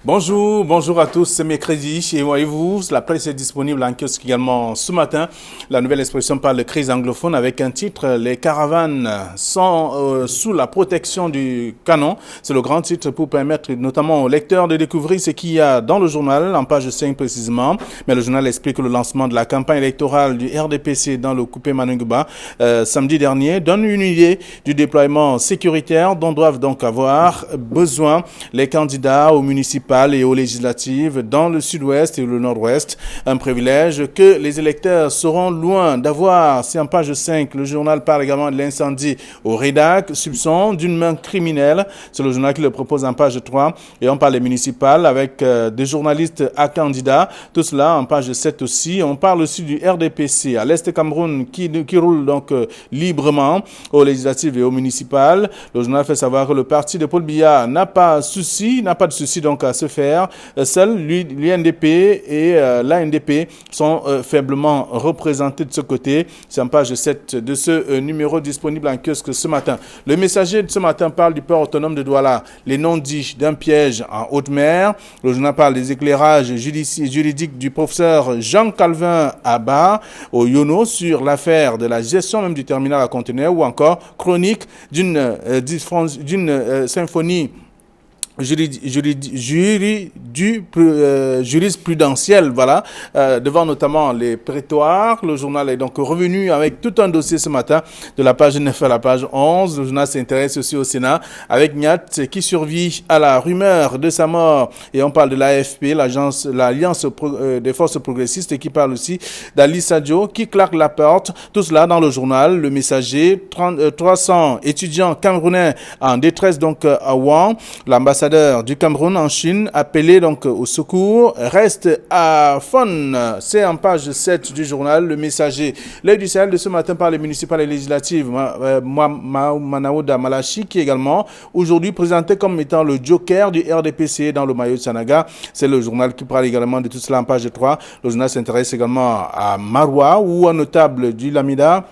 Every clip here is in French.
Bonjour à tous, c'est mercredi et voyez-vous, la presse est disponible en kiosque également ce matin. La nouvelle expression parle de crise anglophone avec un titre, les caravanes sont sous la protection du canon. C'est le grand titre pour permettre notamment aux lecteurs de découvrir ce qu'il y a dans le journal, en page 5 précisément. Mais le journal explique que le lancement de la campagne électorale du RDPC dans le coupé Manunguba samedi dernier donne une idée du déploiement sécuritaire dont doivent donc avoir besoin les candidats aux municipales et aux législatives dans le sud-ouest et le nord-ouest. Un privilège que les électeurs seront loin d'avoir. C'est en page 5. Le journal parle également de l'incendie au Rédac, soupçon d'une main criminelle. C'est le journal qui le propose en page 3. Et on parle des municipales avec des journalistes à candidats. Tout cela en page 7 aussi. On parle aussi du RDPC à l'Est Cameroun qui roule donc librement aux législatives et aux municipales. Le journal fait savoir que le parti de Paul Biya n'a pas de souci donc à se faire. Seuls l'UNDP et l'ANDP sont faiblement représentés de ce côté. C'est en page 7 de ce numéro disponible en kiosque ce matin. Le Messager de ce matin parle du port autonome de Douala, les non-dits d'un piège en haute mer. Le journal parle des éclairages juridiques du professeur Jean-Calvin Abba au Yono sur l'affaire de la gestion même du terminal à conteneurs ou encore chronique d'une symphonie jurisprudentielle, voilà, devant notamment les prétoires. Le journal est donc revenu avec tout un dossier ce matin, de la page 9 à la page 11. Le journal s'intéresse aussi au Sénat, avec Niat qui survit à la rumeur de sa mort. Et on parle de l'AFP, l'Alliance des forces progressistes, et qui parle aussi d'Ali Sadio, qui claque la porte. Tout cela dans le journal. Le Messager, 300 étudiants camerounais en détresse donc à Wuhan. L'ambassadeur du Cameroun en Chine, appelé donc au secours, reste à Fon. C'est en page 7 du journal Le Messager. L'œil du Sahel de ce matin par les municipales et législatives. Manaouda Malachi, qui est également aujourd'hui présenté comme étant le joker du RDPC dans le maillot de Sanaga. C'est le journal qui parle également de tout cela en page 3. Le journal s'intéresse également à Maroua, où un notable du Lamida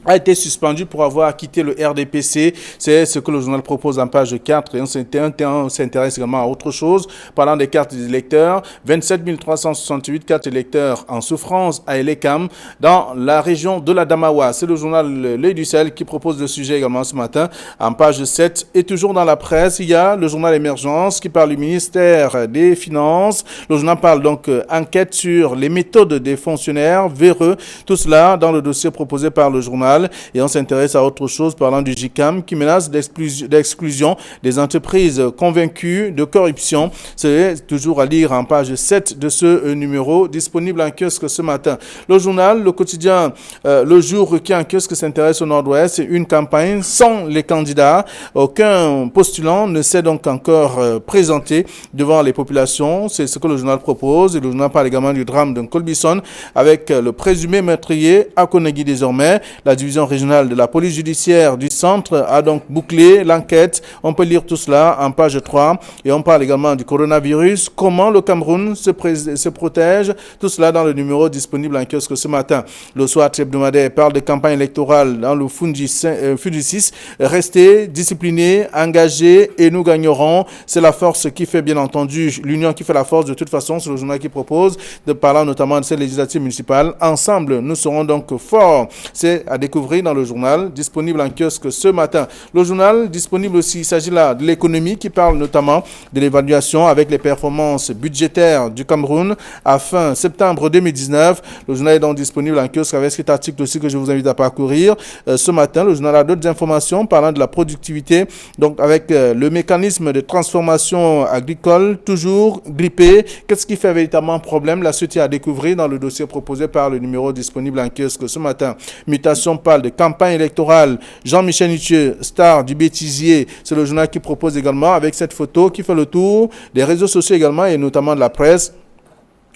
a été suspendu pour avoir quitté le RDPC. C'est ce que le journal propose en page 4. Et on s'intéresse également à autre chose. Parlant des cartes des électeurs, 27 368 cartes électeurs en souffrance à Elekam dans la région de la Damawa. C'est le journal L'œil du Sahel qui propose le sujet également ce matin en page 7. Et toujours dans la presse, il y a le journal Émergence qui parle du ministère des Finances. Le journal parle donc enquête sur les méthodes des fonctionnaires véreux. Tout cela dans le dossier proposé par le journal. Et on s'intéresse à autre chose parlant du JICAM qui menace d'exclusion des entreprises convaincues de corruption. C'est toujours à lire en page 7 de ce numéro disponible en kiosque ce matin. Le journal, le quotidien, le jour qui en kiosque s'intéresse au Nord-Ouest, une campagne sans les candidats. Aucun postulant ne s'est donc encore présenté devant les populations. C'est ce que le journal propose. Et le journal parle également du drame d'un Colbison avec le présumé meurtrier à Konegui désormais. La division régionale de la police judiciaire du centre a donc bouclé l'enquête. On peut lire tout cela en page 3. Et on parle également du coronavirus. Comment le Cameroun se protège. Tout cela dans le numéro disponible en kiosque ce matin. Le soir hebdomadaire parle de campagne électorale dans le Fundi 6. Restez disciplinés, engagés et nous gagnerons. C'est la force qui fait bien entendu l'union qui fait la force de toute façon. C'est le journal qui propose de parler notamment de ces législatives municipales. Ensemble, nous serons donc forts. C'est à découvrir dans le journal, disponible en kiosque ce matin. Le journal disponible aussi, il s'agit là de l'économie qui parle notamment de l'évaluation avec les performances budgétaires du Cameroun à fin septembre 2019. Le journal est donc disponible en kiosque avec cet article aussi que je vous invite à parcourir. Ce matin, le journal a d'autres informations parlant de la productivité, donc avec le mécanisme de transformation agricole toujours grippé. Qu'est-ce qui fait véritablement problème? La suite est à découvrir dans le dossier proposé par le numéro disponible en kiosque ce matin. Mutation parle de campagne électorale. Jean-Michel Nitieux, star du bêtisier, c'est le journal qui propose également avec cette photo qui fait le tour des réseaux sociaux également et notamment de la presse.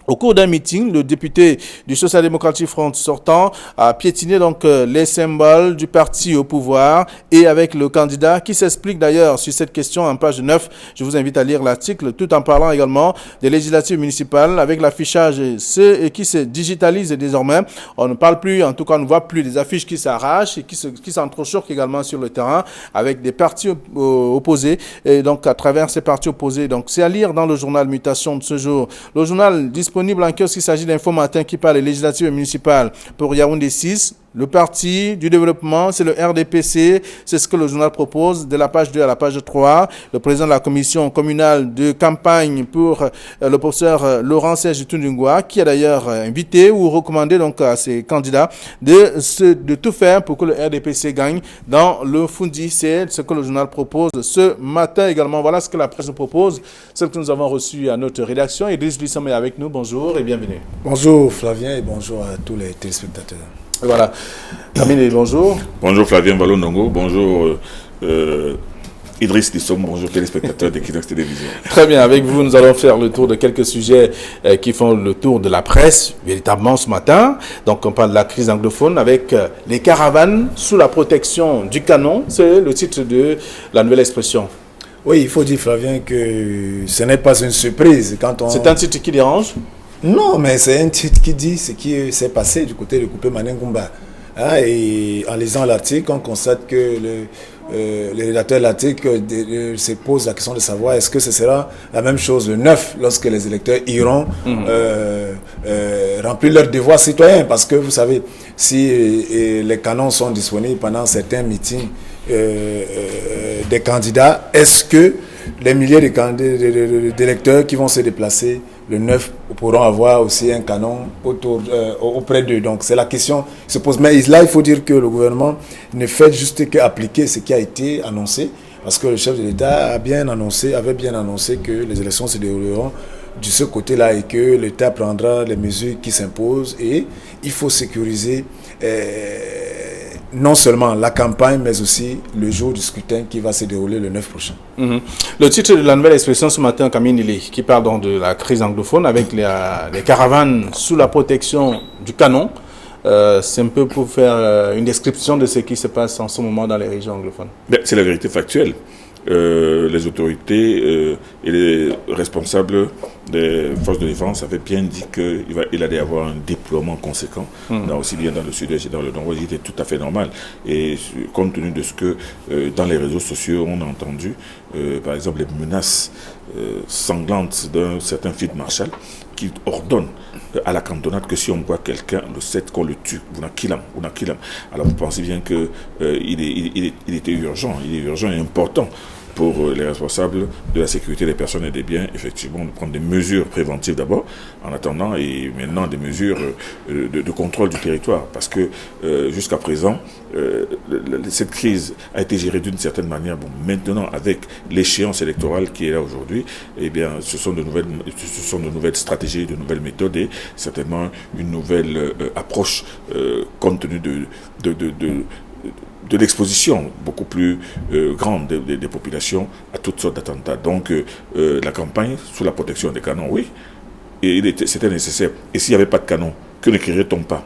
Au cours d'un meeting, le député du Social Democratic Front sortant a piétiné donc les symboles du parti au pouvoir et avec le candidat qui s'explique d'ailleurs sur cette question en page 9. Je vous invite à lire l'article tout en parlant également des législatives municipales avec l'affichage qui se digitalise désormais. On ne parle plus, en tout cas on ne voit plus des affiches qui s'arrachent et qui s'entrechoquent également sur le terrain avec des partis opposés. Et donc à travers ces partis opposés, donc c'est à lire dans le journal Mutation de ce jour. Le journal disponible en kiosque, il s'agit d'Info Matin qui parle des législatives municipales pour Yaoundé 6. Le parti du développement, c'est le RDPC. C'est ce que le journal propose de la page 2 à la page 3. Le président de la commission communale de campagne pour le professeur Laurent Serge Tundungwa, qui a d'ailleurs invité ou recommandé donc à ses candidats de tout faire pour que le RDPC gagne dans le Fundi. C'est ce que le journal propose ce matin également. Voilà ce que la presse nous propose, ce que nous avons reçu à notre rédaction. Idriss Bissam est avec nous. Bonjour et bienvenue. Bonjour Flavien et bonjour à tous les téléspectateurs. Voilà. Camille, bonjour. Bonjour Flavien Ballon-Nongo, bonjour Idriss Dissom, bonjour téléspectateurs d'Equinox Télévision. Très bien, avec vous, nous allons faire le tour de quelques sujets qui font le tour de la presse, véritablement ce matin. Donc on parle de la crise anglophone avec les caravanes sous la protection du canon. C'est le titre de la nouvelle expression. Oui, il faut dire Flavien que ce n'est pas une surprise quand on... C'est un titre qui dérange? Non, mais c'est un titre qui dit ce qui s'est passé du côté de Coupé Manengumba. Hein, et en lisant l'article, on constate que le rédacteur de l'article se pose la question de savoir est-ce que ce sera la même chose le 9 lorsque les électeurs iront remplir leurs devoirs citoyens. Parce que vous savez, si les canons sont disponibles pendant certains meetings des candidats, est-ce que les milliers d'électeurs qui vont se déplacer le 9 pourront avoir aussi un canon auprès d'eux. Donc c'est la question qui se pose. Mais là, il faut dire que le gouvernement ne fait juste qu'appliquer ce qui a été annoncé, parce que le chef de l'État avait bien annoncé que les élections se dérouleront de ce côté-là et que l'État prendra les mesures qui s'imposent. Et il faut sécuriser non seulement la campagne, mais aussi le jour du scrutin qui va se dérouler le 9 prochain. Le titre de la nouvelle expression ce matin, Camille Nili, qui parle donc de la crise anglophone avec les caravanes sous la protection du canon. C'est un peu pour faire une description de ce qui se passe en ce moment dans les régions anglophones. C'est la vérité factuelle. Les autorités et les responsables des forces de défense avaient bien dit qu'il allait y avoir un déploiement conséquent, aussi bien dans le sud-est et dans le nord-ouest. C'était tout à fait normal. Et compte tenu de ce que dans les réseaux sociaux on a entendu, par exemple les menaces sanglantes d'un certain Field Marshall qui ordonne à la cantonade que si on voit quelqu'un le 7 qu'on le tue, on a kill him. Alors vous pensez bien que il était urgent, et important pour les responsables de la sécurité des personnes et des biens, effectivement, de prendre des mesures préventives d'abord, en attendant, et maintenant des mesures de contrôle du territoire. Parce que jusqu'à présent, cette crise a été gérée d'une certaine manière. Bon, maintenant, avec l'échéance électorale qui est là aujourd'hui, eh bien, ce sont de nouvelles stratégies, de nouvelles méthodes et certainement une nouvelle approche compte tenu de l'exposition beaucoup plus grande des populations à toutes sortes d'attentats. Donc la campagne sous la protection des canons, oui, et c'était nécessaire. Et s'il n'y avait pas de canons, que n'écrirait-on pas?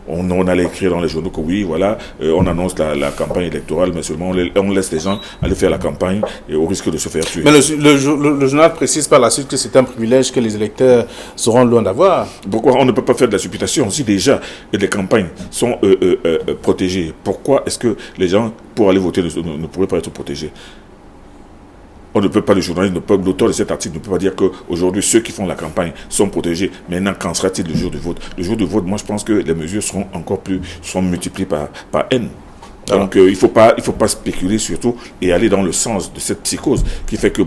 On allait écrire dans les journaux que oui, voilà, on annonce la campagne électorale, mais seulement on laisse les gens aller faire la campagne et au risque de se faire tuer. Mais le journal précise par la suite que c'est un privilège que les électeurs seront loin d'avoir. Pourquoi on ne peut pas faire de la supputation? Si déjà les campagnes sont protégées, pourquoi est-ce que les gens, pour aller voter, ne pourraient pas être protégés? On ne peut pas, l'auteur de cet article ne peut pas dire qu'aujourd'hui, ceux qui font la campagne sont protégés. Maintenant, qu'en sera-t-il le jour du vote? Le jour du vote, moi, je pense que les mesures seront multipliées par N. Donc, il faut pas spéculer surtout et aller dans le sens de cette psychose qui fait que,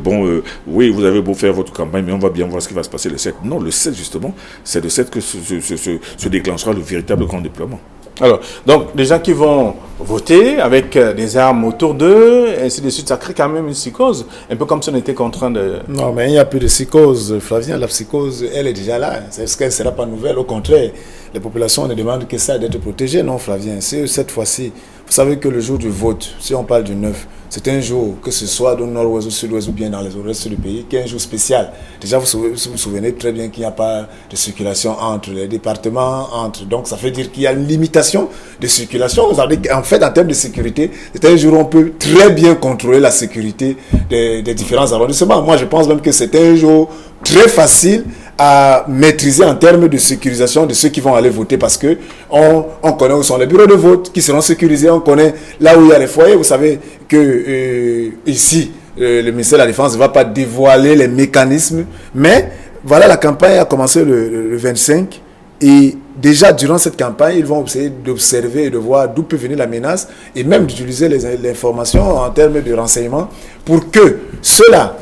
oui, vous avez beau faire votre campagne, mais on va bien voir ce qui va se passer le 7. Non, le 7, justement, c'est le 7 que se déclenchera le véritable grand déploiement. Alors, donc, les gens qui vont voter avec des armes autour d'eux, ainsi de suite. Ça crée quand même une psychose, un peu comme si on était contraint de... Non, mais il n'y a plus de psychose, Flavien. La psychose, elle est déjà là. C'est ce qu'elle ne sera pas nouvelle. Au contraire, les populations ne demandent que ça, d'être protégées. Non, Flavien, c'est cette fois-ci. Vous savez que le jour du vote, si on parle du 9, c'est un jour, que ce soit dans le nord-ouest ou sud-ouest ou bien dans les restes du pays, qui est un jour spécial. Déjà, vous vous souvenez très bien qu'il n'y a pas de circulation entre les départements, donc ça veut dire qu'il y a une limitation de circulation. En fait, en termes de sécurité, c'est un jour où on peut très bien contrôler la sécurité des différents arrondissements. Moi, je pense même que c'est un jour très facile à maîtriser en termes de sécurisation de ceux qui vont aller voter, parce que on connaît où sont les bureaux de vote qui seront sécurisés, on connaît là où il y a les foyers. Vous savez que ici, le ministère de la Défense ne va pas dévoiler les mécanismes, mais voilà, la campagne a commencé le 25 et déjà durant cette campagne, ils vont essayer d'observer et de voir d'où peut venir la menace et même d'utiliser les informations en termes de renseignement pour que ceux-là,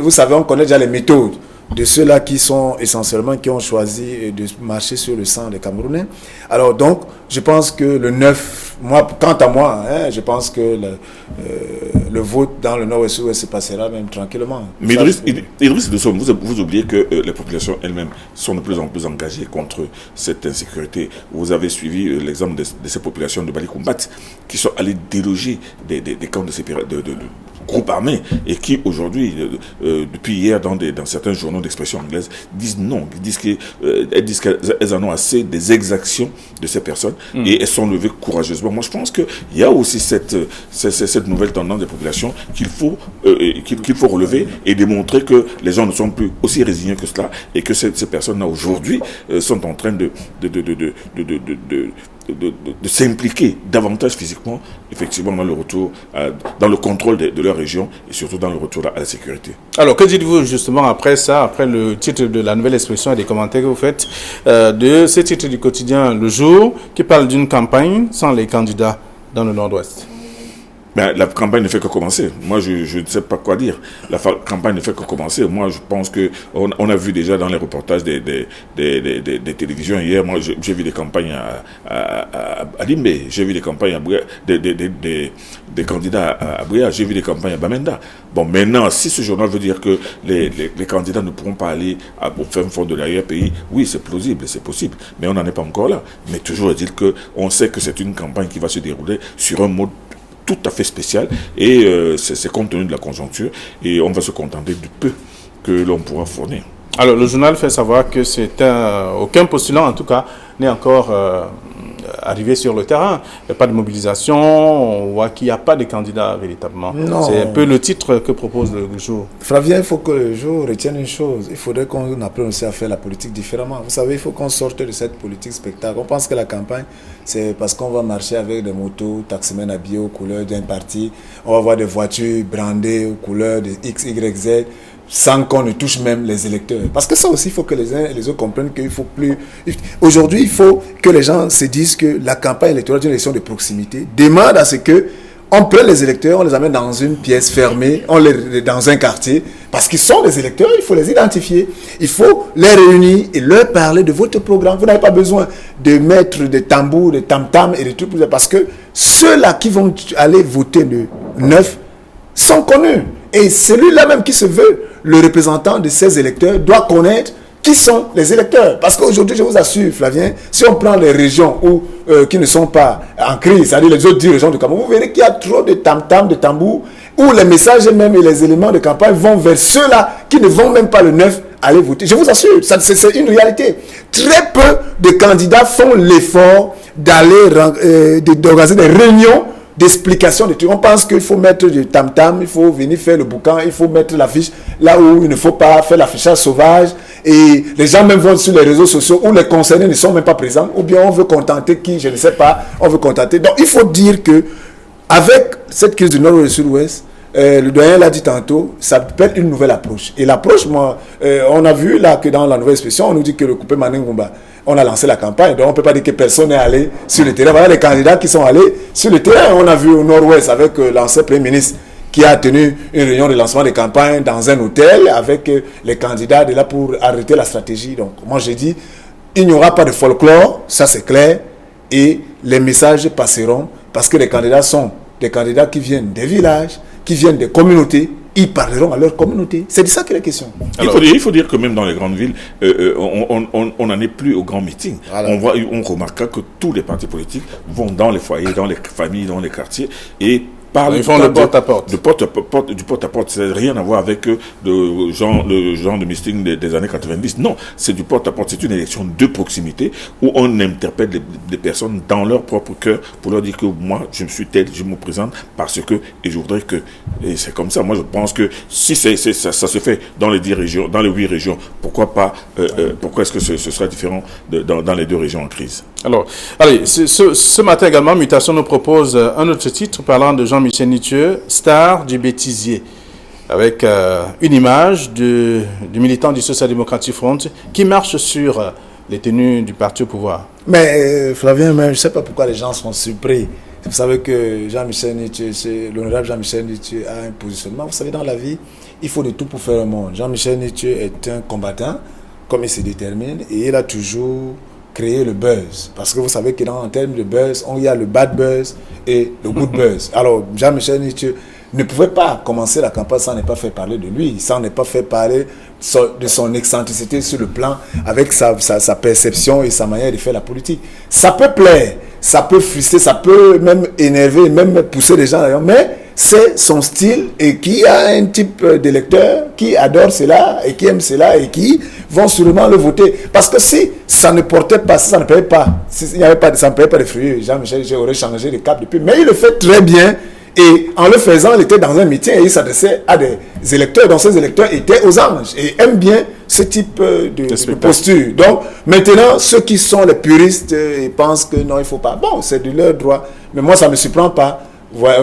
vous savez, on connaît déjà les méthodes de ceux-là qui sont essentiellement, qui ont choisi de marcher sur le sang des Camerounais. Alors donc, je pense que le 9, quant à moi, je pense que le vote dans le nord-ouest se passera même tranquillement. Mais Idriss, vous oubliez que les populations elles-mêmes sont de plus en plus engagées contre cette insécurité. Vous avez suivi l'exemple de ces populations de Balikumbat qui sont allées déloger des camps de groupes armés et qui aujourd'hui, depuis hier, dans certains journaux d'expression anglaise, disent non, disent qu'elles en ont assez des exactions de ces personnes et elles sont levées courageusement. Moi, je pense qu'il y a aussi cette nouvelle tendance des populations qu'il faut relever et démontrer que les gens ne sont plus aussi résignés que cela et que ces personnes-là aujourd'hui sont en train de s'impliquer davantage physiquement, effectivement, dans le retour, dans le contrôle de leur région et surtout dans le retour à la sécurité. Alors, que dites-vous justement après ça, après le titre de la nouvelle expression et des commentaires que vous faites de ce titre du quotidien Le Jour qui parle d'une campagne sans les candidats dans le Nord-Ouest? Ben, la campagne ne fait que commencer. Moi, je ne sais pas quoi dire. La campagne ne fait que commencer. Moi, je pense que on a vu déjà dans les reportages des télévisions hier. Moi, j'ai vu des campagnes à Limbe. J'ai vu des campagnes à Bouya, des candidats à Bouya. J'ai vu des campagnes à Bamenda. Bon, maintenant, si ce journal veut dire que les candidats ne pourront pas aller au fin fond de l'arrière-pays, oui, c'est plausible, c'est possible. Mais on n'en est pas encore là. Mais toujours est-il qu'on sait que c'est une campagne qui va se dérouler sur un mode tout à fait spécial et c'est compte tenu de la conjoncture et on va se contenter du peu que l'on pourra fournir. Alors le journal fait savoir que aucun postulant en tout cas n'est encore arrivé sur le terrain. Il n'y a pas de mobilisation, on voit qu'il n'y a pas de candidat véritablement. Non. C'est un peu le titre que propose le jour. Flavien, il faut que le jour retienne une chose. Il faudrait qu'on apprenne aussi à faire la politique différemment. Vous savez, il faut qu'on sorte de cette politique spectacle. On pense que la campagne, c'est parce qu'on va marcher avec des motos, taximens habillés aux couleurs d'un parti. On va voir des voitures brandées aux couleurs de X, Y, Z, sans qu'on ne touche même les électeurs. Parce que ça aussi, il faut que les uns et les autres comprennent qu'il faut plus... Aujourd'hui, il faut que les gens se disent que la campagne électorale est une élection de proximité demande à ce que on prenne les électeurs, on les amène dans une pièce fermée, dans un quartier, parce qu'ils sont des électeurs, il faut les identifier. Il faut les réunir et leur parler de votre programme. Vous n'avez pas besoin de mettre des tambours, des tam-tams et des trucs, parce que ceux-là qui vont aller voter le 9 sont connus. Et celui-là même qui se veut le représentant de ces électeurs doit connaître qui sont les électeurs. Parce qu'aujourd'hui, je vous assure, Flavien, si on prend les régions qui ne sont pas en crise, c'est-à-dire les autres 10 régions de Cameroun, vous verrez qu'il y a trop de tam-tams, de tambours, où les messages même et les éléments de campagne vont vers ceux-là qui ne vont même pas le 9 aller voter. Je vous assure, c'est une réalité. Très peu de candidats font l'effort d'organiser des réunions d'explication de trucs. On pense qu'il faut mettre du tam-tam, il faut venir faire le boucan, il faut mettre l'affiche là où il ne faut pas faire l'affichage sauvage et les gens même vont sur les réseaux sociaux où les concernés ne sont même pas présents ou bien on veut contenter qui, je ne sais pas, on veut contenter. Donc il faut dire que avec cette crise du Nord et du Sud-Ouest, le doyen l'a dit tantôt, ça appelle une nouvelle approche. Et l'approche, on a vu là que dans la nouvelle expression, on nous dit que le coupé Manengumba, on a lancé la campagne, donc on ne peut pas dire que personne n'est allé sur le terrain. Voilà les candidats qui sont allés sur le terrain. On a vu au Nord-Ouest avec l'ancien Premier ministre qui a tenu une réunion de lancement de campagne dans un hôtel avec les candidats de là pour arrêter la stratégie. Donc moi j'ai dit, il n'y aura pas de folklore, ça c'est clair, et les messages passeront Parce que les candidats sont des candidats qui viennent des villages, qui viennent des communautés. Ils parleront à leur communauté. C'est de ça qu'il est question. Alors, il faut dire que même dans les grandes villes, on n'en est plus aux grands meetings. Voilà. On remarquera que tous les partis politiques vont dans les foyers, dans les familles, dans les quartiers et ils font le porte-à-porte. Du porte-à-porte, ça n'a rien à voir avec le genre de meeting des années 90. Non, c'est du porte-à-porte. C'est une élection de proximité où on interpelle les personnes dans leur propre cœur pour leur dire que moi, je me suis tel, je me présente parce que, et je voudrais que, et c'est comme ça. Moi, je pense que si ça se fait dans les 10 régions, dans les 8 régions, pourquoi pas, pourquoi est-ce que ce sera différent dans les 2 régions en crise? Alors, allez, ce matin également, Mutation nous propose un autre titre parlant de Jean-Michel Nitieux, star du bêtisier, avec une image du militant du Social Democratic Front qui marche sur les tenues du parti au pouvoir. Mais Flavien, je ne sais pas pourquoi les gens sont surpris. Vous savez que Jean-Michel Nitieux, l'honorable Jean-Michel Nitieux a un positionnement. Vous savez, dans la vie, il faut de tout pour faire le monde. Jean-Michel Nitieux est un combattant, comme il se détermine, et il a toujours créer le buzz. Parce que vous savez que en termes de buzz, il y a le bad buzz et le good buzz. Alors, Jean-Michel Nitieux ne pouvait pas commencer la campagne sans ne pas faire parler de lui, sans ne pas faire parler de son excentricité sur le plan, avec sa perception et sa manière de faire la politique. Ça peut plaire, ça peut frustrer, ça peut même énerver, même pousser les gens d'ailleurs, mais c'est son style et qui a un type d'électeur qui adore cela et qui aime cela et qui vont sûrement le voter. Parce que si ça ne portait pas, si ça ne payait pas, si il n'y avait pas, ça ne payait pas de fruits, Jean-Michel aurait changé de cap depuis. Mais il le fait très bien et en le faisant, il était dans un meeting et il s'adressait à des électeurs dont ces électeurs étaient aux anges et aiment bien ce type de posture. Donc maintenant, ceux qui sont les puristes pensent que non, il ne faut pas. Bon, c'est de leur droit. Mais moi, ça ne me surprend pas.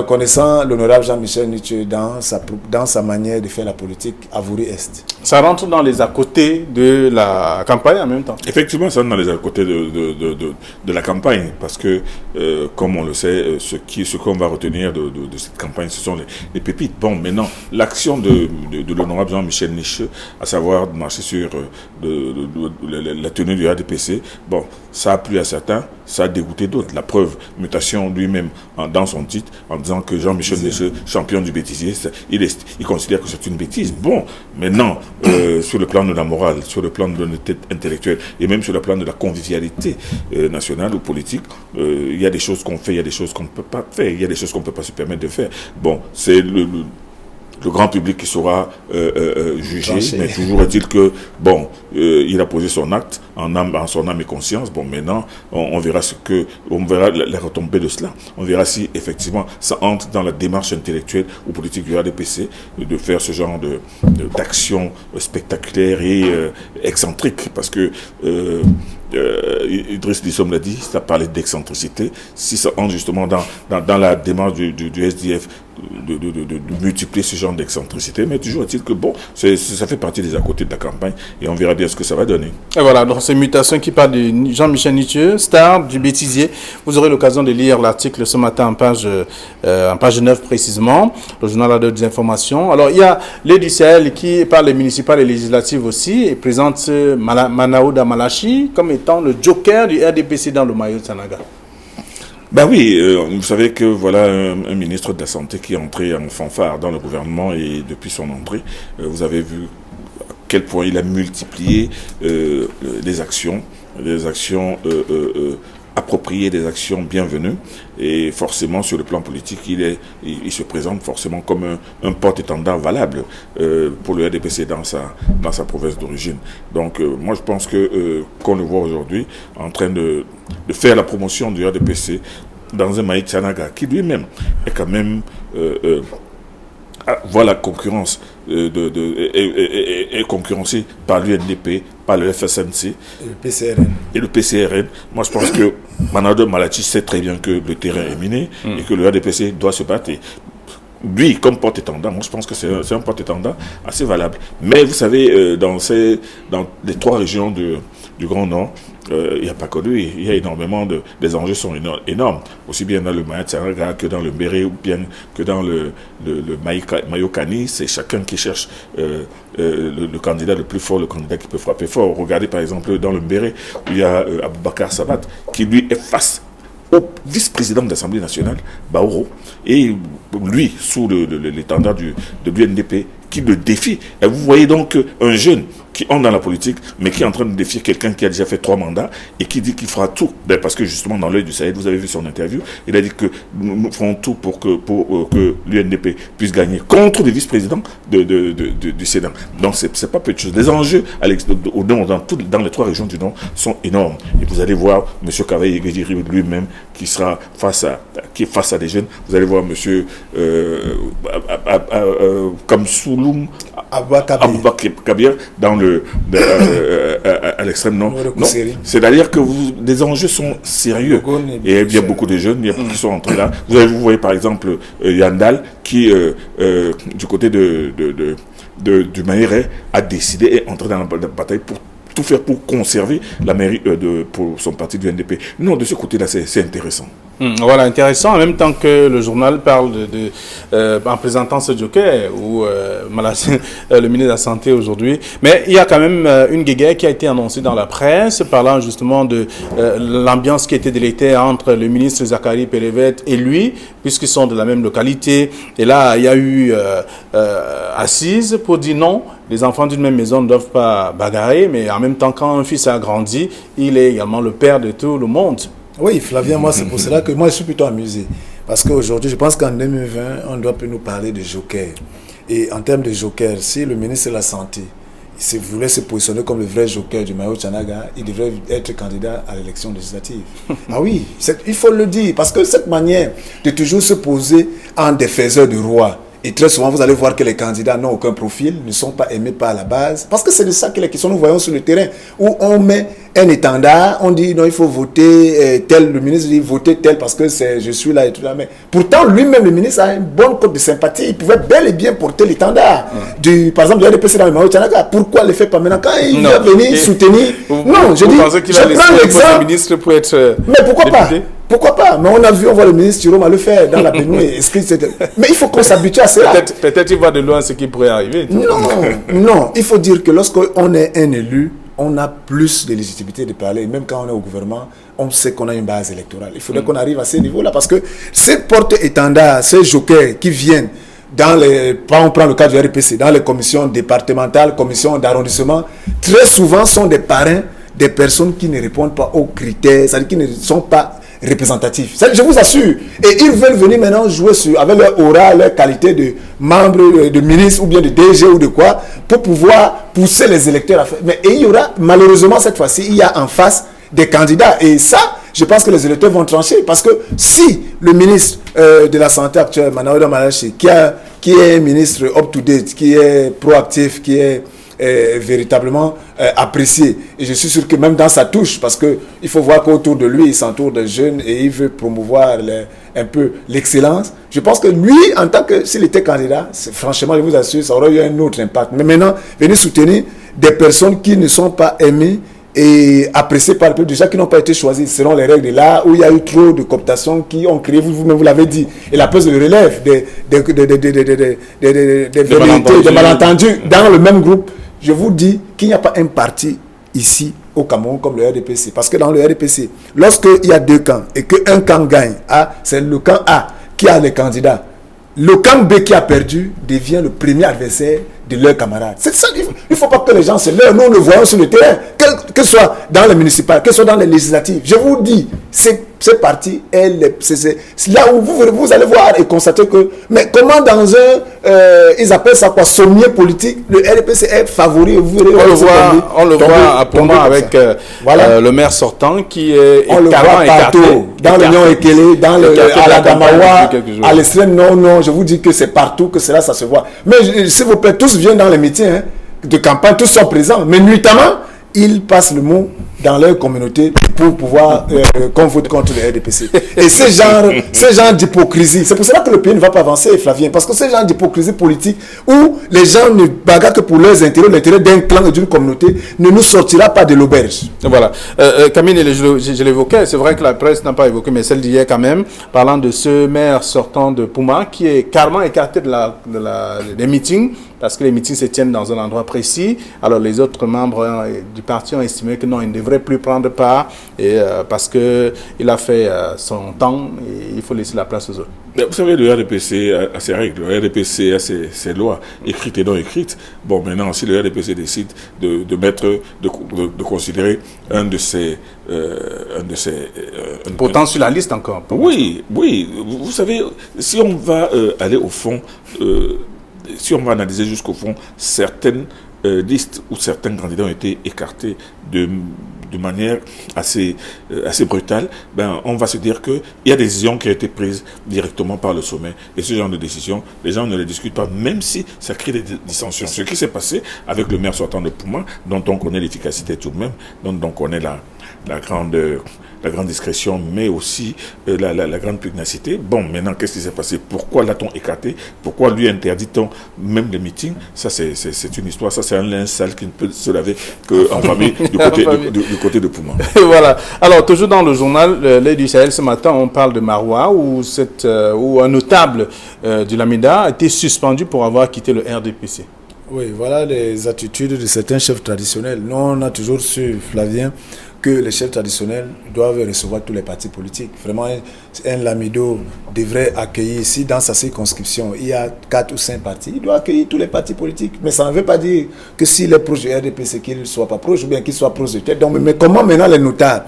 Connaissant l'honorable Jean-Michel Nitieux dans sa manière de faire la politique, avoué est. Ça rentre dans les à côté de la campagne en même temps. Effectivement, ça rentre dans les à côté de la campagne, parce que, comme on le sait, ce qu'on va retenir de cette campagne, ce sont les pépites. Bon, maintenant, l'action de l'honorable Jean-Michel Nitieux, à savoir de marcher sur la tenue du RDPC, bon, ça a plu à certains, ça a dégoûté d'autres. La preuve, Mutation lui-même, dans son titre, en disant que Jean-Michel Nitieux, champion du bêtisier, il considère que c'est une bêtise. Bon, maintenant, sur le plan de la morale, sur le plan de l'honnêteté intellectuelle et même sur le plan de la convivialité nationale ou politique, il y a des choses qu'on fait, il y a des choses qu'on ne peut pas faire, il y a des choses qu'on ne peut pas se permettre de faire. Bon, c'est le grand public qui saura juger, mais toujours est-il que, bon, il a posé son acte en son âme et conscience. Bon, maintenant, on verra on verra les retombées de cela. On verra si, effectivement, ça entre dans la démarche intellectuelle ou politique du RDPC de faire ce genre d'action spectaculaire et excentrique. Parce que Idriss Dissom l'a dit, ça parlait d'excentricité. Si ça entre justement dans la démarche du SDF de multiplier ce genre d'excentricité, mais toujours est-il que bon, ça fait partie des à côté de la campagne et on verra bien ce que ça va donner. Et voilà, donc c'est Mutation qui parle de Jean-Michel Nitieux, star du bêtisier. Vous aurez l'occasion de lire l'article ce matin en page 9 précisément. Le journal a d'autres informations. Alors il y a l'aide du Sahel qui parle des municipales et législatives aussi et présente Manaouda Malachi comme étant le joker du RDPC dans le maillot de Sanaga. Ben oui, vous savez que voilà un ministre de la Santé qui est entré en fanfare dans le gouvernement et depuis son entrée, vous avez vu à quel point il a multiplié les actions appropriées, des actions bienvenues et forcément sur le plan politique il se présente forcément comme un porte-étendard valable pour le RDPC dans sa province d'origine. Donc moi je pense que qu'on le voit aujourd'hui en train de faire la promotion du RDPC dans un Maïk Tchanaga qui lui-même est quand même voit la concurrence est concurrencé par l'UNDP, par le FSNC et le PCRN. Moi, je pense que Manaouda Malachi sait très bien que le terrain est miné et que le RDPC doit se battre. Et lui, comme porte-étendard, moi, je pense que c'est un porte-étendard assez valable. Mais vous savez, dans les 3 régions du Grand Nord, il n'y a pas que lui, il y a énormément les enjeux sont énormes, aussi bien dans le Maya-Tsaraga que dans le Mbéré ou bien que dans le Mayokani. C'est chacun qui cherche le candidat le plus fort, le candidat qui peut frapper fort. Regardez par exemple dans le Mbéré où il y a Aboubakar Sabat qui lui est face au vice-président de l'Assemblée nationale, Baoro, et lui, sous l'étendard de l'UNDP, qui le défie. Et vous voyez donc un jeune qui entre dans la politique, mais qui est en train de défier quelqu'un qui a déjà fait 3 mandats et qui dit qu'il fera tout. Ben parce que justement, dans l'œil du Sahel, vous avez vu son interview, il a dit que nous ferons tout pour que l'UNDP puisse gagner contre le vice-président du Sénat. Donc, c'est pas peu de choses. Les enjeux au nord, dans les 3 régions du Nord sont énormes. Et vous allez voir M. Kavaye lui-même qui sera face à des jeunes. Vous allez voir M. Kamsouloum Aboubakar Kabir à l'extrême nord. Non, c'est-à-dire que les enjeux sont sérieux. Et il y a beaucoup de jeunes qui sont entrés là. Vous voyez par exemple Yandal qui, du côté du Maïré, a décidé et est entré dans la bataille pour tout faire pour conserver la mairie pour son parti du NDP. Non, de ce côté-là, c'est intéressant. Voilà, intéressant. En même temps que le journal parle en présentant ce joker, ou le ministre de la Santé aujourd'hui. Mais il y a quand même une guéguerre qui a été annoncée dans la presse, parlant justement de l'ambiance qui était délétère entre le ministre Zakari Perevet et lui, puisqu'ils sont de la même localité. Et là, il y a eu assise pour dire non, les enfants d'une même maison ne doivent pas bagarrer, mais en même temps, quand un fils a grandi, il est également le père de tout le monde. Oui, Flavien, moi, c'est pour cela que moi, je suis plutôt amusé. Parce qu'aujourd'hui, je pense qu'en 2020, on doit nous parler de joker. Et en termes de joker, si le ministre de la Santé voulait se positionner comme le vrai joker du Mayo Tchanaga, il devrait être candidat à l'élection législative. Ah oui, il faut le dire. Parce que cette manière de toujours se poser en défaiseur du roi, et très souvent, vous allez voir que les candidats n'ont aucun profil, ne sont pas aimés par la base. Parce que c'est de ça que les questions nous voyons sur le terrain, où on met un étendard, on dit non, il faut voter tel, le ministre dit voter tel parce que je suis là et tout là. Mais pourtant, lui-même, le ministre a une bonne cote de sympathie. Il pouvait bel et bien porter l'étendard. Par exemple, du RDPC dans le Mayo Tchanaga. Pourquoi le fait pas maintenant quand il va venir soutenir? Non, je dis, je prends l'exemple. Ministre pour être mais pourquoi député? Pas? Pourquoi pas? Mais on voit le ministre Tiroma le faire dans la Bénoué. Mais il faut qu'on s'habitue à cela. Peut-être il voit de loin ce qui pourrait arriver. Non. Il faut dire que lorsqu'on est un élu, on a plus de légitimité de parler. Même quand on est au gouvernement, on sait qu'on a une base électorale. Il faudrait qu'on arrive à ce niveau-là. Parce que ces porte-étendards, ces jokers qui viennent on prend le cas du RPC, dans les commissions départementales, commissions d'arrondissement, très souvent sont des parrains des personnes qui ne répondent pas aux critères, c'est-à-dire qui ne sont pas représentatifs. Je vous assure. Et ils veulent venir maintenant jouer avec leur aura, leur qualité de membre, de ministre ou bien de DG ou de quoi, pour pouvoir pousser les électeurs à faire. Mais il y aura, malheureusement cette fois-ci, il y a en face des candidats. Et ça, je pense que les électeurs vont trancher. Parce que si le ministre de la Santé actuel, Manaouda Malachi, qui est un ministre up-to-date, qui est proactif, qui est véritablement apprécié. Et je suis sûr que même dans sa touche, parce qu'il faut voir qu'autour de lui, il s'entoure de jeunes et il veut promouvoir un peu l'excellence. Je pense que lui, en tant que, s'il était candidat, franchement, je vous assure, ça aurait eu un autre impact. Mais maintenant, venir soutenir des personnes qui ne sont pas aimées et appréciées par le peuple, déjà qui n'ont pas été choisies selon les règles de l'art, où il y a eu trop de cooptations qui ont créé, vous-même vous l'avez dit, et la prise de relève des malentendus dans le même groupe. Je vous dis qu'il n'y a pas un parti ici au Cameroun comme le RDPC. Parce que dans le RDPC, lorsqu'il y a 2 camps et qu'un camp gagne, c'est le camp A qui a les candidats. Le camp B qui a perdu devient le premier adversaire de leurs camarades. C'est ça, il ne faut pas que les gens se leurrent. Nous le voyons sur le terrain, que ce soit dans les municipales, que ce soit dans les législatives. Je vous dis, ces partis, c'est là où vous allez voir et constater que, mais comment dans ils appellent ça quoi, sommier politique, le RDPC est favori. On le voit à Poma avec le maire sortant qui est on le voit partout, dans l'Union Ekele, à la Damawa, à l'extrême, non, je vous dis que c'est partout que cela, ça se voit. Mais s'il vous plaît, tous viennent dans les meetings de campagne, tous sont présents, mais nuitamment, ils passent le mot dans leur communauté pour pouvoir qu'on vote contre le RDPC. Et ce genre d'hypocrisie, c'est pour cela que le pays ne va pas avancer, Flavien, parce que ce genre d'hypocrisie politique où les gens ne bagarrent que pour leurs intérêts, l'intérêt d'un clan et d'une communauté, ne nous sortira pas de l'auberge. Voilà. Camille, je l'évoquais, c'est vrai que la presse n'a pas évoqué, mais celle d'hier quand même, parlant de ce maire sortant de Puma qui est carrément écarté des meetings parce que les meetings se tiennent dans un endroit précis. Alors les autres membres du parti ont estimé que non, il ne devrait plus prendre part parce qu'il a fait son temps et il faut laisser la place aux autres. Vous savez, le RDPC a ses règles, le RDPC a ses lois, écrites et non écrites. Bon, maintenant, si le RDPC décide de considérer un de ses... Pourtant sur la liste encore. Oui, vous savez, si on va aller au fond, si on va analyser jusqu'au fond, certaines listes où certains candidats ont été écartés de manière assez brutale, on va se dire qu'il y a des décisions qui ont été prises directement par le sommet. Et ce genre de décisions, les gens ne les discutent pas, même si ça crée des dissensions. Ce qui s'est passé avec le maire sortant de Pouma, dont on connaît l'efficacité tout de même, dont on connaît la grande discrétion, mais aussi la grande pugnacité. Bon, maintenant, qu'est-ce qui s'est passé? Pourquoi l'a-t-on écarté? Pourquoi lui interdit-on même les meetings? Ça, c'est une histoire. Ça, c'est un linge sale qui ne peut se laver qu'en famille du côté de Pouma. Voilà. Alors, toujours dans le journal L'Œil du Sahel, ce matin, on parle de Maroua, où un notable du Lamida a été suspendu pour avoir quitté le RDPC. Oui, voilà les attitudes de certains chefs traditionnels. Nous, on a toujours su, Flavien, que les chefs traditionnels doivent recevoir tous les partis politiques. Vraiment, un Lamido devrait accueillir, si dans sa circonscription, il y a 4 ou 5 partis, il doit accueillir tous les partis politiques. Mais ça ne veut pas dire que s'il est proche du RDPC, qu'il ne soit pas proche, ou bien qu'il soit proche de tête. Donc, mais comment maintenant les notables,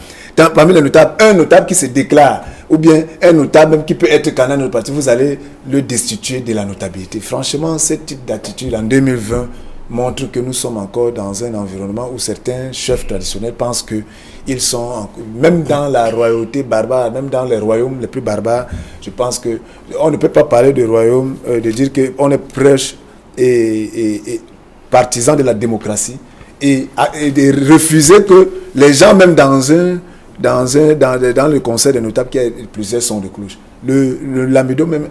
parmi les notables, un notable qui se déclare, ou bien un notable même qui peut être candidat de notre parti, vous allez le destituer de la notabilité. Franchement, ce type d'attitude en 2020 montre que nous sommes encore dans un environnement où certains chefs traditionnels pensent qu'ils sont, même dans la royauté barbare, même dans les royaumes les plus barbares, je pense qu'on ne peut pas parler de royaume, de dire qu'on est proche et partisan de la démocratie et de refuser que les gens, même dans le conseil des notables, qui a plusieurs sons de cloche, le Lamido même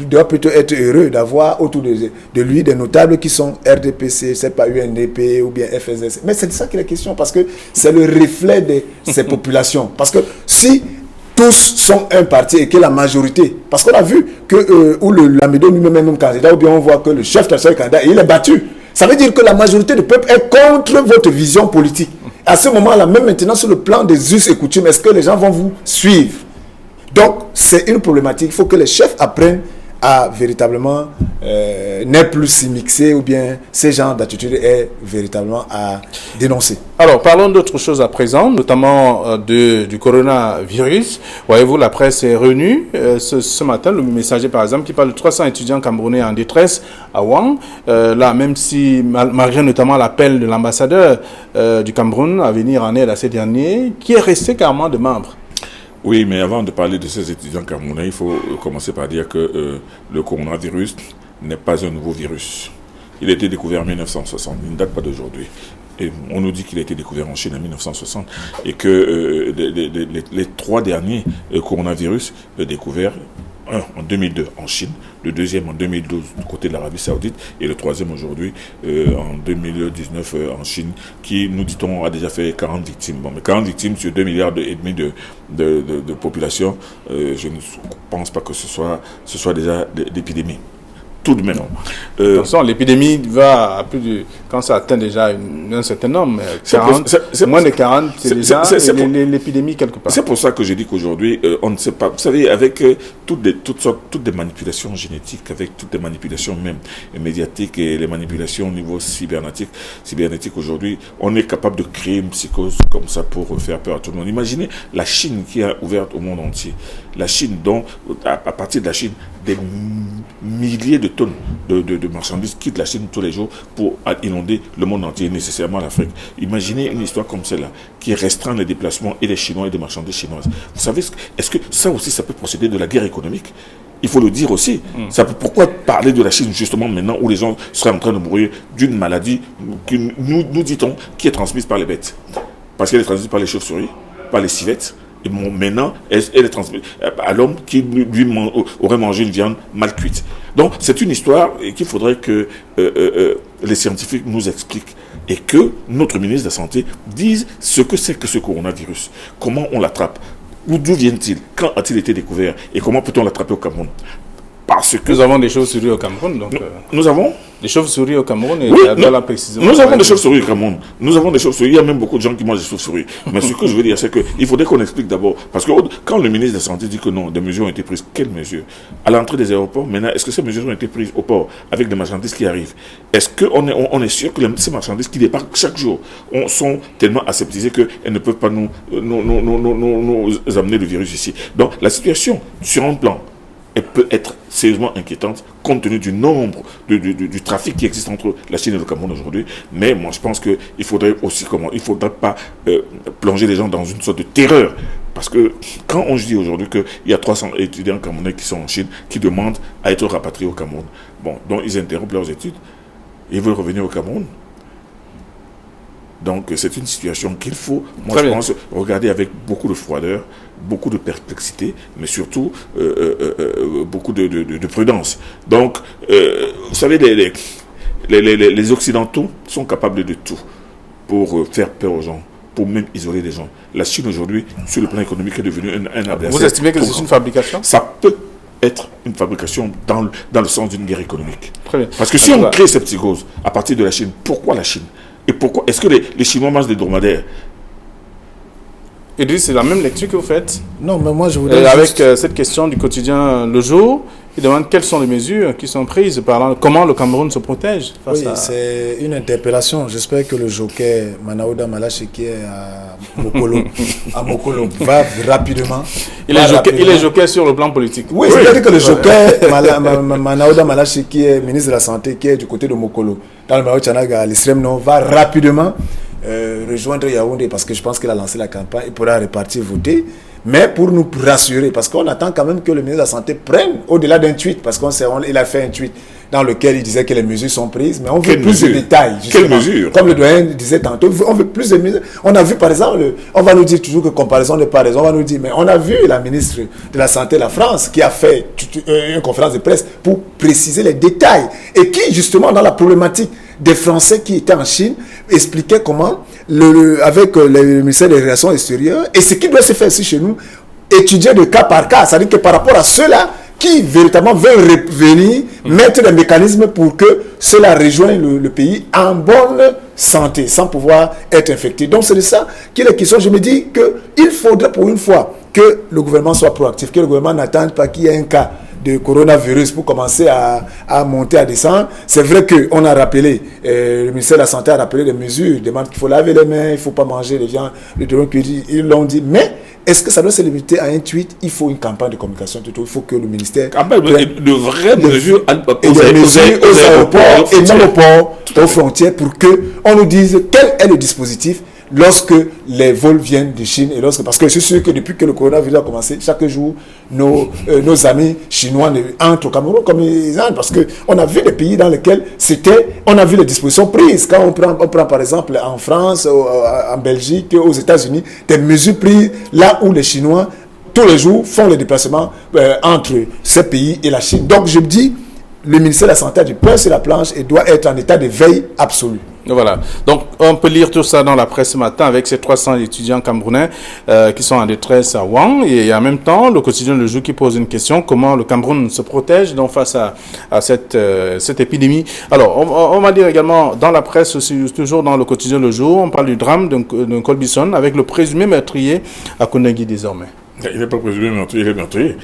doit plutôt être heureux d'avoir autour de lui des notables qui sont RDPC, c'est pas UNDP ou bien FSS. Mais c'est de ça qu'il est question, parce que c'est le reflet de ces populations. Parce que si tous sont un parti et que la majorité, parce qu'on a vu que où le Lamido lui-même est même candidat, ou bien on voit que le chef national candidat, il est battu. Ça veut dire que la majorité du peuple est contre votre vision politique. À ce moment-là, même maintenant sur le plan des us et coutumes, est-ce que les gens vont vous suivre? Donc, c'est une problématique. Il faut que les chefs apprennent à véritablement n'est plus s'y mixer, ou bien ces genres d'attitude est véritablement à dénoncer. Alors, parlons d'autre chose à présent, notamment du coronavirus. Voyez-vous, la presse est revenue ce matin, le Messager par exemple, qui parle de 300 étudiants camerounais en détresse à Ouang. Là, même si, malgré notamment l'appel de l'ambassadeur du Cameroun à venir en aide à ces derniers, qui est resté carrément de membres. Oui, mais avant de parler de ces étudiants camerounais, il faut commencer par dire que le coronavirus n'est pas un nouveau virus. Il a été découvert en 1960, il ne date pas d'aujourd'hui. Et on nous dit qu'il a été découvert en Chine en 1960 et que les 3 derniers coronavirus découverts, un en 2002 en Chine, le deuxième en 2012 du côté de l'Arabie Saoudite et le troisième aujourd'hui en 2019 en Chine, qui, nous dit-on, a déjà fait 40 victimes. Bon, mais 40 victimes sur 2,5 milliards de population, je ne pense pas que ce soit déjà l'épidémie. Tout de même. De toute façon, l'épidémie va à plus de... Quand ça atteint déjà un certain nombre, 40, moins de 40, c'est déjà l'épidémie quelque part. C'est pour ça que je dis qu'aujourd'hui, on ne sait pas. Vous savez, avec toutes des manipulations génétiques, avec toutes des manipulations même médiatiques et les manipulations au niveau cybernétique aujourd'hui, on est capable de créer une psychose comme ça pour faire peur à tout le monde. Imaginez la Chine qui est ouverte au monde entier. La Chine, dont, à partir de la Chine, des milliers de tonnes de marchandises quittent la Chine tous les jours pour inonder le monde entier, nécessairement l'Afrique. Imaginez une histoire comme celle-là, qui restreint les déplacements et les Chinois et des marchandises chinoises. Vous savez, est-ce que ça aussi, ça peut procéder de la guerre économique? Il faut le dire aussi. Pourquoi parler de la Chine justement maintenant où les gens seraient en train de mourir d'une maladie que nous dit-on qui est transmise par les bêtes? Parce qu'elle est transmise par les chauves-souris, par les civettes. Et maintenant, elle est transmise à l'homme qui lui aurait mangé une viande mal cuite. Donc, c'est une histoire qu'il faudrait que les scientifiques nous expliquent et que notre ministre de la Santé dise ce que c'est que ce coronavirus. Comment on l'attrape? D'où vient-il? Quand a-t-il été découvert? Et comment peut-on l'attraper au Cameroun? Parce que nous avons des chauves-souris au Cameroun. Donc, nous avons des chauves-souris au Cameroun, et oui, précisément. Nous avons des chauves-souris au Cameroun. Nous avons des chauves-souris. Il y a même beaucoup de gens qui mangent des chauves-souris. Mais ce que je veux dire, c'est qu'il faudrait qu'on explique d'abord. Parce que quand le ministre de la Santé dit que non, des mesures ont été prises, quelles mesures? À l'entrée des aéroports, maintenant, est-ce que ces mesures ont été prises au port avec des marchandises qui arrivent? Est-ce qu'on est sûr que ces marchandises qui débarquent chaque jour sont tellement aseptisées qu'elles ne peuvent pas nous amener le virus ici? Donc, la situation, sur un plan, elle peut être sérieusement inquiétante compte tenu du nombre du trafic qui existe entre la Chine et le Cameroun aujourd'hui. Mais moi, je pense qu'il faudrait aussi il ne faudrait pas plonger les gens dans une sorte de terreur. Parce que quand on dit aujourd'hui qu'il y a 300 étudiants camerounais qui sont en Chine, qui demandent à être rapatriés au Cameroun, bon, donc ils interrompent leurs études, ils veulent revenir au Cameroun. Donc c'est une situation qu'il faut, moi je pense, regarder avec beaucoup de froideur, beaucoup de perplexité, mais surtout beaucoup de prudence. Donc, vous savez, les Occidentaux sont capables de tout pour faire peur aux gens, pour même isoler les gens. La Chine aujourd'hui, sur le plan économique, est devenue un adversaire. Vous estimez que c'est une fabrication? Ça peut être une fabrication dans le sens d'une guerre économique. Très bien. Parce que si on crée cette psychose à partir de la Chine, pourquoi la Chine? Et pourquoi est-ce que les Chinois mangent des dromadaires? Idriss, c'est la même lecture que vous faites? Non, mais moi je voudrais avec cette question du quotidien Le Jour, il demande quelles sont les mesures qui sont prises, comment le Cameroun se protège face Oui, c'est une interpellation. J'espère que le joker Manaouda Malache qui est à Mokolo, va rapidement. Il est joker sur le plan politique. Oui, c'est-à-dire que le joker Manaouda Malache qui est ministre de la Santé, qui est du côté de Mokolo, dans le Mao Tchanaga, l'Isrem, va rapidement rejoindre Yaoundé parce que je pense qu'il a lancé la campagne. Il pourra repartir voter. Mais pour nous rassurer, parce qu'on attend quand même que le ministre de la Santé prenne au-delà d'un tweet, parce qu'il a fait un tweet dans lequel il disait que les mesures sont prises, mais on veut plus de détails. Quelles mesures? Comme le doyen disait tantôt, on veut plus de mesures. On a vu par exemple, on va nous dire toujours que comparaison n'est pas raison, on va nous dire, mais on a vu la ministre de la Santé de la France qui a fait une conférence de presse pour préciser les détails et qui justement dans la problématique des Français qui étaient en Chine expliquaient comment, avec le ministère des Relations extérieures, et ce qui doit se faire ici chez nous, étudier de cas par cas, c'est-à-dire que par rapport à ceux-là qui véritablement veulent revenir, mettre des mécanismes pour que ceux-là rejoignent le pays en bonne santé, sans pouvoir être infectés. Donc c'est de ça qu'il est question. Je me dis qu'il faudrait pour une fois que le gouvernement soit proactif, que le gouvernement n'attende pas qu'il y ait un cas de coronavirus pour commencer à monter, à descendre. C'est vrai qu'on a rappelé, le ministère de la Santé a rappelé des mesures, il demande qu'il faut laver les mains, il ne faut pas manger les viandes, ils l'ont dit, mais est-ce que ça doit se limiter à un tweet? Il faut une campagne de communication, il faut que le ministère de vraies mesures aux aéroports et même aux ports, aux frontières, pour qu'on nous dise quel est le dispositif lorsque les vols viennent de Chine et parce que je suis sûr que depuis que le coronavirus a commencé, chaque jour, nos amis chinois entrent au Cameroun comme ils entrent, parce qu'on a vu des pays dans lesquels on a vu les dispositions prises. Quand on prend par exemple en France, en Belgique, aux États-Unis, des mesures prises là où les Chinois, tous les jours, font les déplacements entre ces pays et la Chine. Donc je me dis, le ministère de la Santé a du pain sur la planche et doit être en état de veille absolue. Voilà. Donc, on peut lire tout ça dans la presse ce matin avec ces 300 étudiants camerounais qui sont en détresse à Ouang. Et en même temps, le quotidien Le Jour qui pose une question, comment le Cameroun se protège donc face à cette épidémie. Alors, on va dire également dans la presse aussi, toujours dans le quotidien Le Jour, on parle du drame d'un Colbison avec le présumé meurtrier à Kondengi désormais. Il n'est pas présumé meurtrier, il est meurtrier.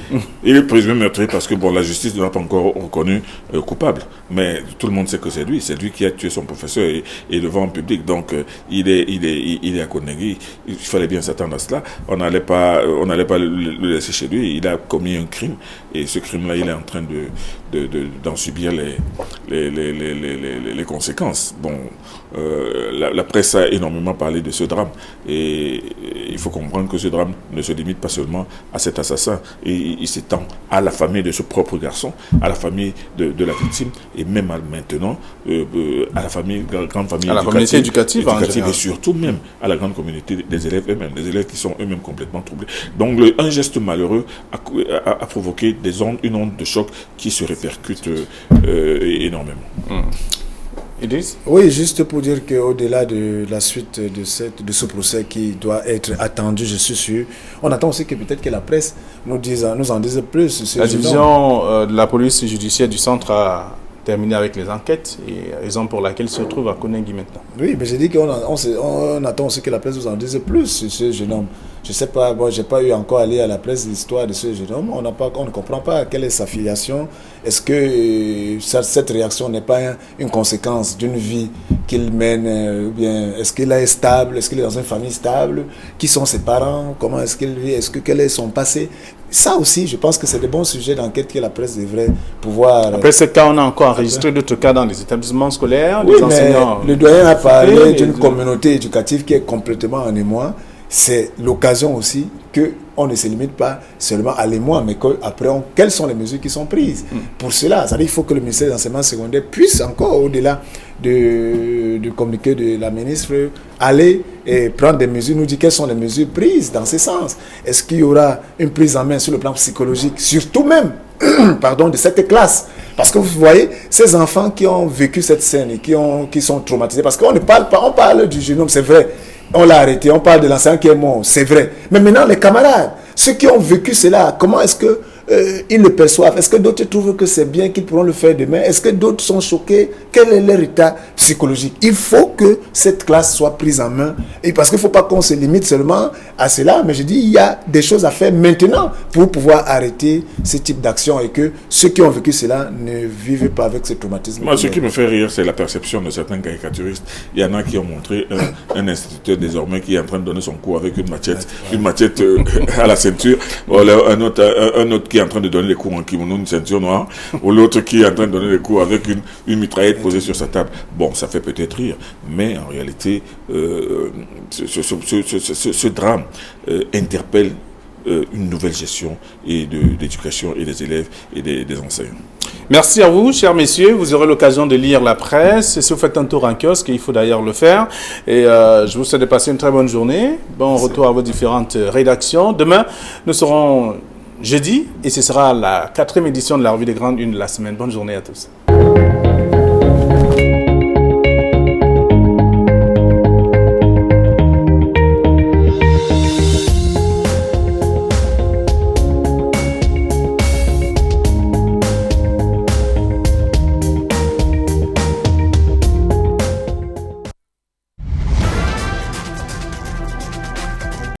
Il est présumé meurtrier parce que la justice ne l'a pas encore reconnu coupable. Mais tout le monde sait que c'est lui qui a tué son professeur et devant le public. Donc il est à Kondengi. Il fallait bien s'attendre à cela. On n'allait pas le laisser chez lui. Il a commis un crime et ce crime-là, il est en train d'en subir les conséquences. Bon, la presse a énormément parlé de ce drame et il faut comprendre que ce drame ne se limite pas seulement à cet assassin, et il s'étend à la famille de ce propre garçon, à la famille de la victime, et même maintenant à la grande famille éducative et surtout même à la grande communauté des élèves eux-mêmes, des élèves qui sont eux-mêmes complètement troublés. Donc un geste malheureux a provoqué une onde de choc qui se répercute énormément. Idriss? Oui, juste pour dire qu'au-delà de la suite de ce procès qui doit être attendu, je suis sûr, on attend aussi que peut-être que la presse nous en dise plus. La division de la police judiciaire du centre a terminé avec les enquêtes, et raison pour laquelle il se trouve à Koningui maintenant. Oui, mais j'ai dit qu'on attend aussi que la presse nous en dise plus sur ce jeune homme. Je ne sais pas, moi, je n'ai pas eu encore à lire à la presse l'histoire de ce jeune homme. On ne comprend pas quelle est sa filiation. Est-ce que cette réaction n'est pas une conséquence d'une vie qu'il mène, ou bien est-ce qu'il est stable, est-ce qu'il est dans une famille stable, qui sont ses parents, comment est-ce qu'il vit, quel est son passé. Ça aussi, je pense que c'est des bons sujets d'enquête que la presse devrait pouvoir... Après ce cas, on a encore enregistré d'autres cas dans les établissements scolaires, oui, des enseignants... Le doyen a parlé d'une communauté éducative qui est complètement en émoi. C'est l'occasion aussi qu'on ne se limite pas seulement à l'émoi, mais qu'après, quelles sont les mesures qui sont prises. Pour cela, c'est-à-dire qu'il faut que le ministère de l'enseignement secondaire puisse encore, au-delà du communiqué de la ministre, aller et prendre des mesures, nous dire quelles sont les mesures prises dans ce sens. Est-ce qu'il y aura une prise en main sur le plan psychologique, surtout même de cette classe? Parce que vous voyez, ces enfants qui ont vécu cette scène et qui sont traumatisés, parce qu'on ne parle pas, on parle du jeune homme, c'est vrai. On l'a arrêté, on parle de l'enseignant qui est mort, c'est vrai. Mais maintenant, les camarades, ceux qui ont vécu cela, comment est-ce que ils le perçoivent? Est-ce que d'autres trouvent que c'est bien qu'ils pourront le faire demain? Est-ce que d'autres sont choqués? Quel est leur état psychologique? Il faut que cette classe soit prise en main. Et parce qu'il ne faut pas qu'on se limite seulement à cela, mais je dis, il y a des choses à faire maintenant pour pouvoir arrêter ce type d'action et que ceux qui ont vécu cela ne vivent pas avec ce traumatisme. Moi, ce qui me fait rire, c'est la perception de certains caricaturistes. Il y en a qui ont montré un instituteur désormais qui est en train de donner son cours avec une machette à la ceinture, ou alors un autre qui est en train de donner des cours en kimono, une ceinture noire, ou l'autre qui est en train de donner des cours avec une mitraillette posée sur sa table. Bon, ça fait peut-être rire, mais en réalité, ce drame interpelle une nouvelle gestion d'éducation et des élèves et des enseignants. Merci à vous, chers messieurs. Vous aurez l'occasion de lire la presse. Et si vous faites un tour en kiosque, il faut d'ailleurs le faire. Et je vous souhaite de passer une très bonne journée. Bon retour à vos différentes rédactions. Demain, nous serons jeudi et ce sera la 4e édition de la Revue des Grandes Unes de la semaine. Bonne journée à tous.